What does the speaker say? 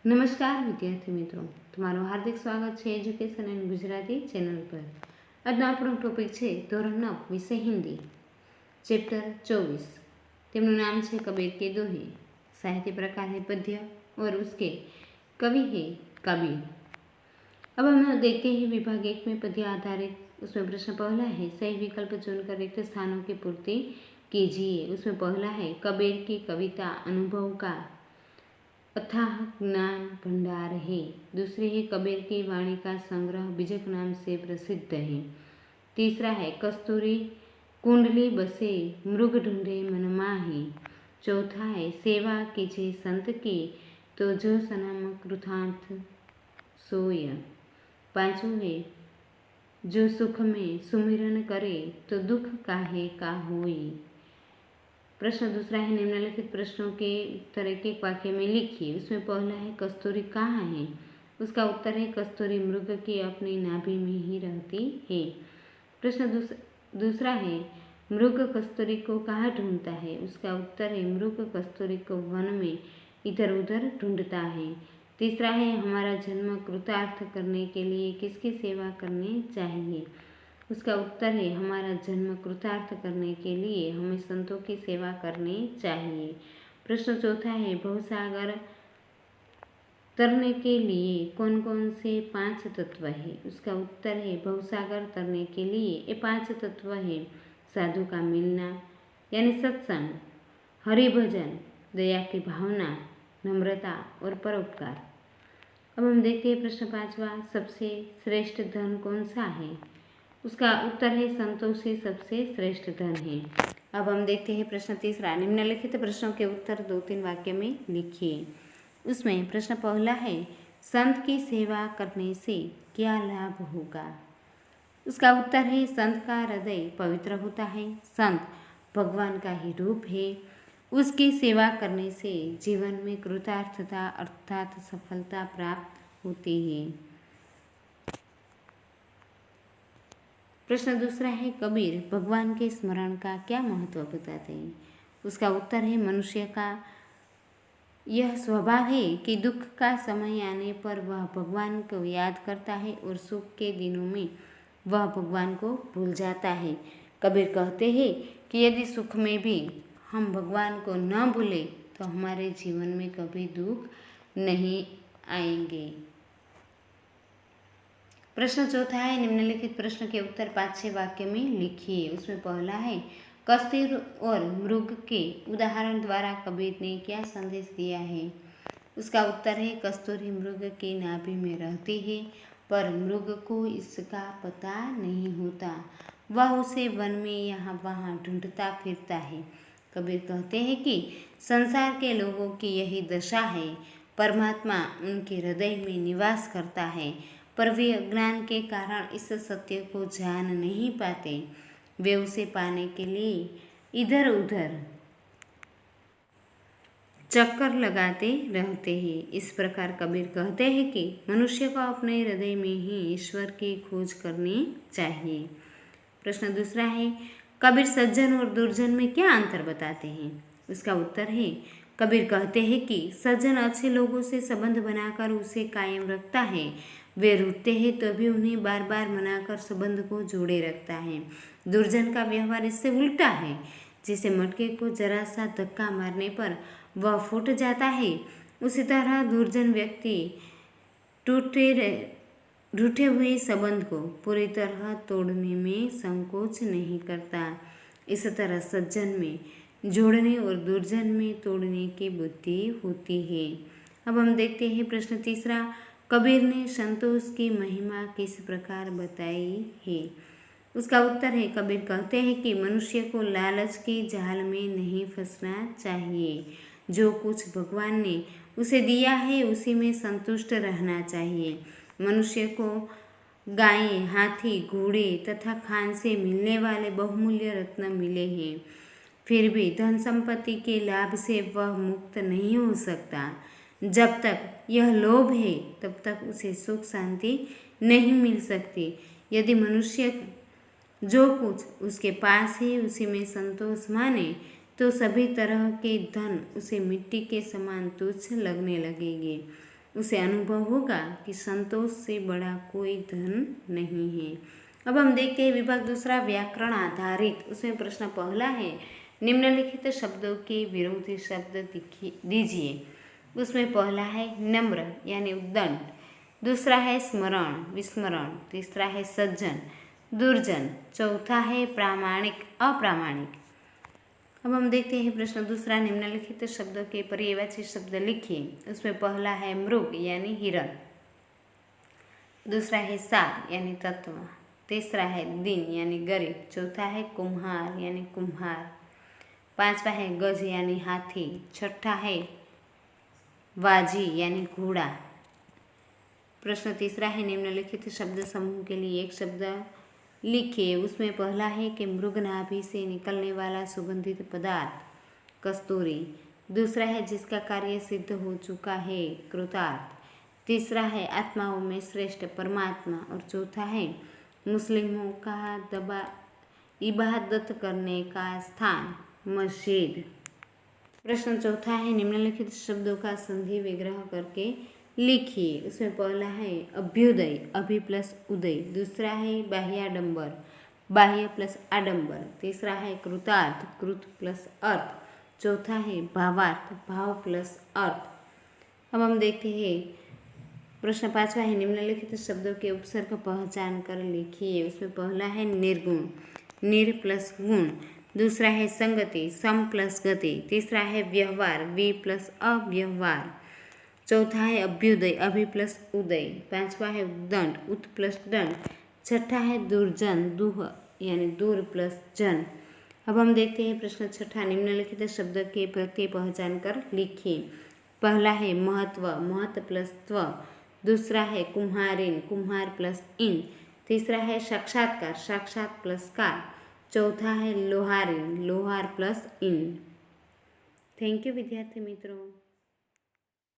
નમસ્કાર વિદ્યાર્થી મિત્રો, તમારું હાર્દિક સ્વાગત છે એજ્યુકેશન એન્ડ ગુજરાતી ચેનલ પર। આજનો આપણો ટોપિક છે ધોરણ 9 વિષય हिंदी, चैप्टर 24। તેમનું નામ છે कबीर के दोहे। साहित्य प्रकार है पद्य और उसके कवि है कबीर। अब हम देखते हैं विभाग 1 में पद्य आधारित। उसमें प्रश्न पहला है सही विकल्प चुनकर रिक्त स्थानों की पूर्ति कीजिए। उसमें पहला है कबीर की कविता अनुभव का अथाह ज्ञान भंडार है। दूसरी है कबीर की वाणी का संग्रह बीजक नाम से प्रसिद्ध है। तीसरा है कस्तूरी कुंडली बसे मृग ढूंढे मन माही। चौथा है सेवा कीजे संत की तो जो सनाम कृतार्थ सोय। पांचवा है जो सुख में सुमिरन करे तो दुख काहे का होई। प्रश्न दूसरा है निम्नलिखित प्रश्नों के उत्तर एक एक वाक्य में लिखिए। उसमें पहला है कस्तूरी कहाँ है। उसका उत्तर है कस्तूरी मृग की अपनी नाभि में ही रहती है। प्रश्न दूसरा है मृग कस्तूरी को कहाँ ढूंढता है। उसका उत्तर है मृग कस्तूरी को वन में इधर उधर ढूंढता है। तीसरा है हमारा जन्म कृतार्थ करने के लिए किसकी सेवा करनी चाहिए। उसका उत्तर है हमारा जन्म कृतार्थ करने के लिए हमें संतों की सेवा करनी चाहिए। प्रश्न चौथा है भवसागर तरने के लिए कौन कौन से 5 तत्व है। उसका उत्तर है भवसागर तरने के लिए ये 5 तत्व है साधु का मिलना यानी सत्संग, हरिभजन, दया की भावना, नम्रता और परोपकार। अब हम देखते हैं प्रश्न 5वां सबसे श्रेष्ठ धन कौन सा है। उसका उत्तर है संतोष ही सबसे श्रेष्ठ धन है। अब हम देखते हैं प्रश्न तीसरा निम्नलिखित प्रश्नों के उत्तर 2-3 वाक्य में लिखिए। उसमें प्रश्न पहला है संत की सेवा करने से क्या लाभ होगा। उसका उत्तर है संत का हृदय पवित्र होता है। संत भगवान का ही रूप है। उसकी सेवा करने से जीवन में कृतार्थता अर्थात सफलता प्राप्त होती है। प्रश्न दूसरा है कबीर भगवान के स्मरण का क्या महत्व बताते हैं। उसका उत्तर है मनुष्य का यह स्वभाव है कि दुख का समय आने पर वह भगवान को याद करता है और सुख के दिनों में वह भगवान को भूल जाता है। कबीर कहते हैं कि यदि सुख में भी हम भगवान को न भूलें तो हमारे जीवन में कभी दुख नहीं आएंगे। प्रश्न चौथा है निम्नलिखित प्रश्न के उत्तर 5-6 वाक्य में लिखिए। उसमें पहला है कस्तूर और मृग के उदाहरण द्वारा कबीर ने क्या संदेश दिया है। उसका उत्तर है कस्तूरी मृग के नाभि में रहती है पर मृग को इसका पता नहीं होता। वह उसे वन में यहाँ वहाँ ढूंढता फिरता है। कबीर कहते हैं कि संसार के लोगों की यही दशा है। परमात्मा उनके हृदय में निवास करता है पर वे अज्ञान के कारण इस सत्य को जान नहीं पाते। वे उसे पाने के लिए इधर उधर चक्कर लगाते रहते हैं। इस प्रकार कबीर कहते हैं कि मनुष्य को अपने हृदय में ही ईश्वर की खोज करनी चाहिए। प्रश्न दूसरा है कबीर सज्जन और दुर्जन में क्या अंतर बताते हैं। उसका उत्तर है कबीर कहते हैं कि सज्जन अच्छे लोगों से संबंध बनाकर उसे कायम रखता है। वे रूठते हैं तो भी उन्हें बार बार मनाकर संबंध को जोड़े रखता है। दुर्जन का व्यवहार इससे उल्टा है। जिसे मटके को जरा सा धक्का मारने पर वह फूट जाता है उसी तरह दुर्जन व्यक्ति रूठे हुए संबंध को पूरी तरह तोड़ने में संकोच नहीं करता। इस तरह सज्जन में जोड़ने और दुर्जन में तोड़ने की बुद्धि होती है। अब हम देखते हैं प्रश्न तीसरा कबीर ने संतोष की महिमा किस प्रकार बताई है। उसका उत्तर है कबीर कहते हैं कि मनुष्य को लालच की जाल में नहीं फंसना चाहिए। जो कुछ भगवान ने उसे दिया है उसी में संतुष्ट रहना चाहिए। मनुष्य को गाय, हाथी, घोड़े तथा खान से मिलने वाले बहुमूल्य रत्न मिले हैं फिर भी धन संपत्ति के लाभ से वह मुक्त नहीं हो सकता। जब तक यह लोभ है तब तक उसे सुख शांति नहीं मिल सकती। यदि मनुष्य जो कुछ उसके पास है उसी में संतोष माने तो सभी तरह के धन उसे मिट्टी के समान तुच्छ लगने लगेंगे। उसे अनुभव होगा कि संतोष से बड़ा कोई धन नहीं है। अब हम देखते हैं विभाग दूसरा व्याकरण आधारित। उसमें प्रश्न पहला है, निम्नलिखित शब्दों के विरोधी शब्द दीजिए। उसमें पहला है नम्र यानी उद्दंड, दूसरा है स्मरण विस्मरण, तीसरा है सज्जन दुर्जन, चौथा है प्रामाणिक अप्रामाणिक। अब हम देखते हैं प्रश्न दूसरा, निम्नलिखित शब्दों के पर्यायवाची शब्द लिखिए। उसमें पहला है मृग यानी हिरण, दूसरा है सार यानी तत्व, तीसरा है दीन यानी गरीब, चौथा है कुम्हार यानी कुम्हार, पांचवा है गज यानी हाथी, छठा है वाजी यानी घोड़ा। प्रश्न तीसरा है, निम्नलिखित शब्द समूह के लिए एक शब्द लिखिए। उसमें पहला है कि मृग नाभि से निकलने वाला सुगंधित पदार्थ कस्तूरी, दूसरा है जिसका कार्य सिद्ध हो चुका है कृतार्थ, तीसरा है आत्माओं में श्रेष्ठ परमात्मा, और चौथा है मुस्लिमों का इबादत करने का स्थान मस्जिद। प्रश्न चौथा है, निम्नलिखित शब्दों का संधि विग्रह करके लिखिए। उसमें पहला है अभ्युदय अभि प्लस उदय, दूसरा है बाह्याडंबर बाह्य प्लस आडंबर, तीसरा है कृतार्थ कृत प्लस अर्थ, चौथा है भावार्थ भाव प्लस अर्थ। अब हम देखते हैं प्रश्न पांचवा है, निम्नलिखित शब्दों के उपसर्ग पहचान कर लिखिए। उसमें पहला है निर्गुण निर प्लस गुण, दूसरा है संगति सम प्लस गति, तीसरा है व्यवहार वी प्लस अव्यवहार, चौथा है अभ्युदय अभि प्लस उदय, पांचवा है उद्दंड उत प्लस दंड, छठा है दुर्जन दुह यानी दूर प्लस जन। अब हम देखते हैं प्रश्न छठा, निम्नलिखित शब्द के प्रत्यय पहचान कर लिखिए। पहला है महत्व महत प्लस त्व, दूसरा है कुम्हारिन कुम्हार प्लस इन, तीसरा है साक्षात्कार साक्षात प्लस कार, चौथा है लोहारिन लोहार प्लस इन। थैंक यू विद्यार्थी मित्रों।